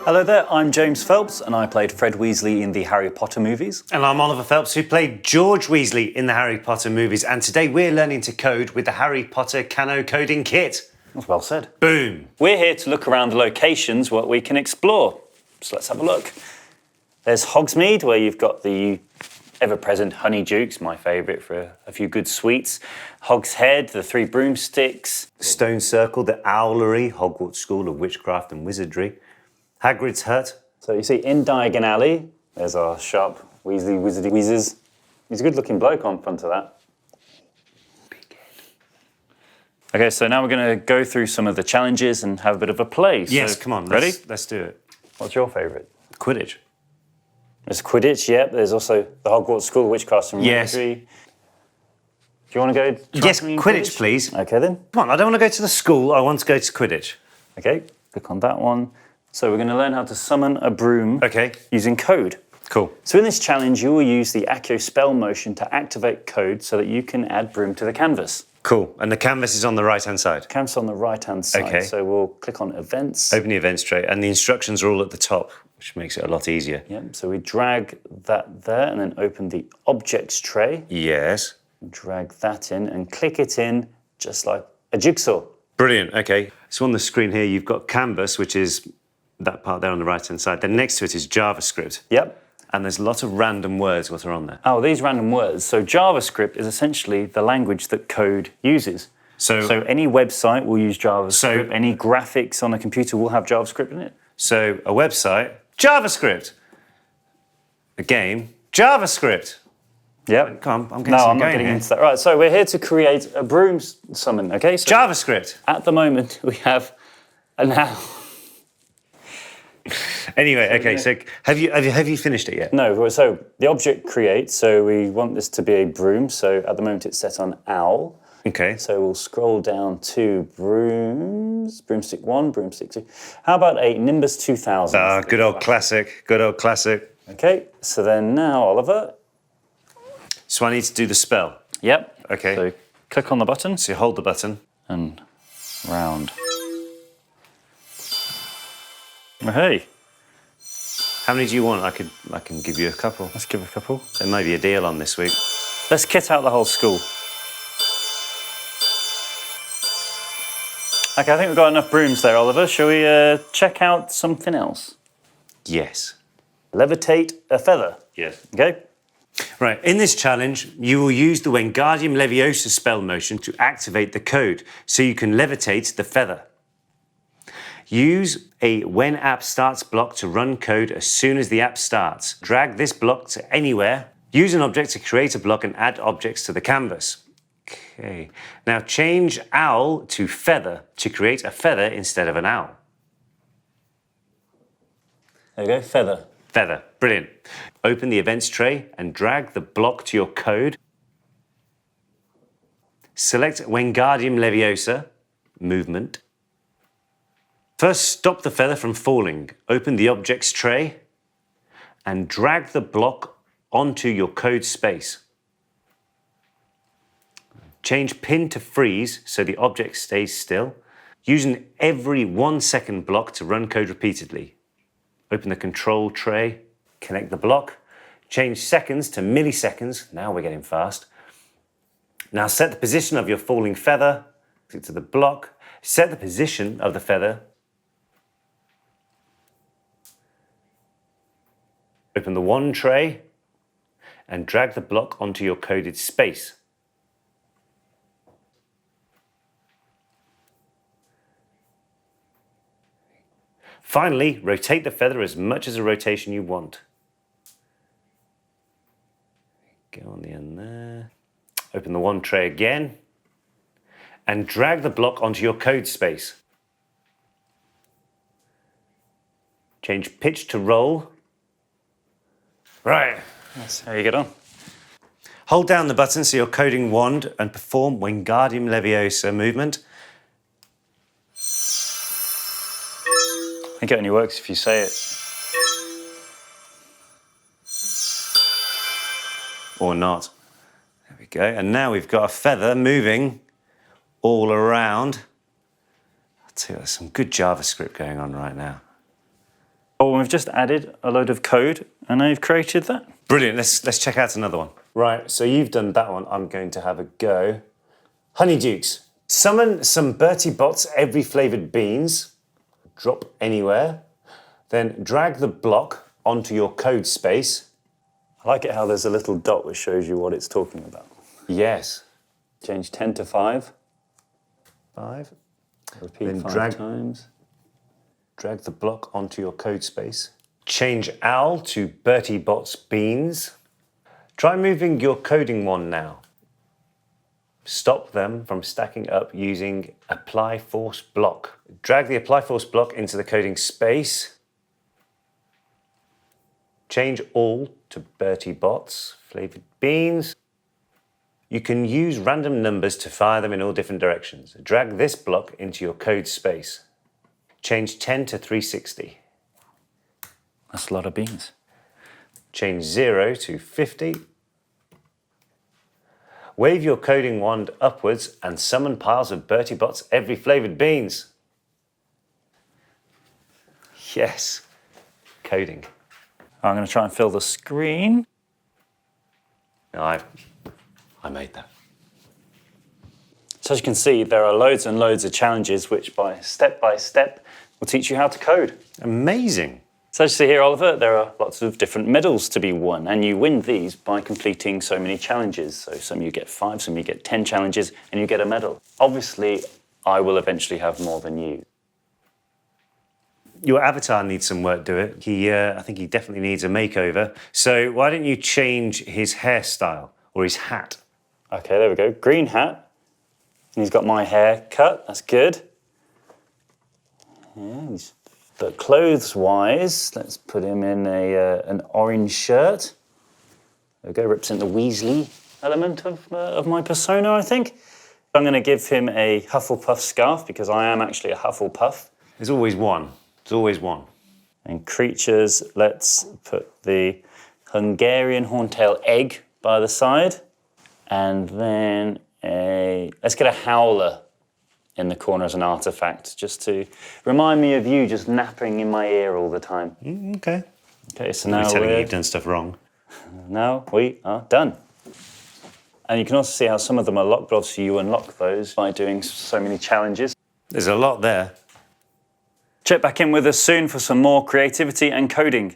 Hello there, I'm James Phelps and I played Fred Weasley in the Harry Potter movies. And I'm Oliver Phelps, who played George Weasley in the Harry Potter movies. And today we're learning to code with the Harry Potter Kano coding kit. That's well said. Boom. We're here to look around the locations what we can explore. So let's have a look. There's Hogsmeade, where you've got the ever-present Honeydukes, my favourite for a few good sweets. Hogshead, the Three Broomsticks. Stone Circle, the Owlery, Hogwarts School of Witchcraft and Wizardry. Hagrid's Hut. So you see in Diagon Alley, there's our sharp Weasley Wizardy Weezers. He's a good-looking bloke on front of that. Okay, so now we're going to go through some of the challenges and have a bit of a play. Yes, so, come on. Ready? Let's do it. What's your favourite? Quidditch. There's Quidditch, yep. There's also the Hogwarts School of Witchcraft and Wizardry. Yes. Do you want to go? Yes, Quidditch, please. Okay then. Come on, I don't want to go to the school. I want to go to Quidditch. Okay, click on that one. So we're going to learn how to summon a broom using code. Cool. So in this challenge, you will use the Accio spell motion to activate code so that you can add broom to the canvas. Cool. And the canvas is on the right-hand side? Canvas on the right-hand side. Okay. So we'll click on events. Open the events tray. And the instructions are all at the top, which makes it a lot easier. Yep. So we drag that there and then open the objects tray. Yes. Drag that in and click it in just like a jigsaw. Brilliant. Okay. So on the screen here, you've got canvas, which is that part there on the right-hand side. Then next to it is JavaScript. Yep. And there's lots of random words what are on there. Oh, these random words. So JavaScript is essentially the language that code uses. So any website will use JavaScript. Any graphics on a computer will have JavaScript in it. So a website, JavaScript. A game, JavaScript. Yep. Come on, I'm not getting into that. Right, so we're here to create a broom summon, okay? So JavaScript. at the moment, we have a now. Anyway, okay, so have you finished it yet? No, so the object creates, so we want this to be a broom, so at the moment it's set on owl. Okay. So we'll scroll down to brooms, broomstick 1, broomstick 2. How about a Nimbus 2000? Ah, good old classic, good old classic. Okay, so then now, Oliver. So I need to do the spell. Yep. Okay. So click on the button. So you hold the button. And round. Oh, hey. How many do you want? I can give you a couple. Let's give a couple. There may be a deal on this week. Let's kit out the whole school. Okay, I think we've got enough brooms there, Oliver. Shall we check out something else? Yes. Levitate a feather. Yes. Okay. Right, in this challenge, you will use the Wingardium Leviosa spell motion to activate the code, so you can levitate the feather. Use a when app starts block to run code as soon as the app starts. Drag this block to anywhere. Use an object to create a block and add objects to the canvas. Okay, now change owl to feather to create a feather instead of an owl. There you go, feather. Feather, brilliant. Open the events tray and drag the block to your code. Select Wingardium Leviosa, movement. First, stop the feather from falling. Open the objects tray and drag the block onto your code space. Change pin to freeze so the object stays still. Use an every 1 second block to run code repeatedly. Open the control tray, connect the block, change seconds to milliseconds. Now we're getting fast. Now set the position of your falling feather, click to the block, set the position of the feather. Open the one tray and drag the block onto your coded space. Finally, rotate the feather as much as a rotation you want. Go on the end there. Open the one tray again and drag the block onto your code space. Change pitch to roll. Right. That's how you get on. Hold down the button so you're coding wand and perform Wingardium Leviosa movement. I think it only works if you say it. Or not. There we go. And now we've got a feather moving all around. I'll tell you, there's some good JavaScript going on right now. Oh, we've just added a load of code and I've created that. Brilliant. Let's check out another one. Right, so you've done that one. I'm going to have a go. Honeydukes. Summon some Bertie bots every flavoured beans. Drop anywhere. Then drag the block onto your code space. I like it how there's a little dot which shows you what it's talking about. Yes. Change 10 to 5. 5. Repeat Then 5 times. Drag the block onto your code space. Change owl to Bertie bots beans. Try moving your coding wand now. Stop them from stacking up using apply force block. Drag the apply force block into the coding space. Change all to Bertie bots, flavoured beans. You can use random numbers to fire them in all different directions. Drag this block into your code space. Change 10 to 360. That's a lot of beans. Change 0 to 50. Wave your coding wand upwards and summon piles of Bertie bots every flavoured beans. Yes, coding. I'm going to try and fill the screen. No, I made that. So as you can see, there are loads and loads of challenges which by step will teach you how to code. Amazing. So as you see here, Oliver, there are lots of different medals to be won, and you win these by completing so many challenges. So some you get 5, some you get 10 challenges, and you get a medal. Obviously, I will eventually have more than you. Your avatar needs some work to it. I think he definitely needs a makeover. So why don't you change his hairstyle or his hat? Okay, there we go. Green hat. And he's got my hair cut. That's good. Yeah, but clothes-wise, let's put him in an orange shirt. There we go, represent the Weasley element of my persona, I think. I'm going to give him a Hufflepuff scarf because I am actually a Hufflepuff. There's always one. There's always one. And creatures, let's put the Hungarian horntail egg by the side. And then let's get a howler in the corner as an artifact, just to remind me of you just napping in my ear all the time. Okay. Okay, so now telling you you've done stuff wrong. Now we are done. And you can also see how some of them are locked, but obviously you unlock those by doing so many challenges. There's a lot there. Check back in with us soon for some more creativity and coding.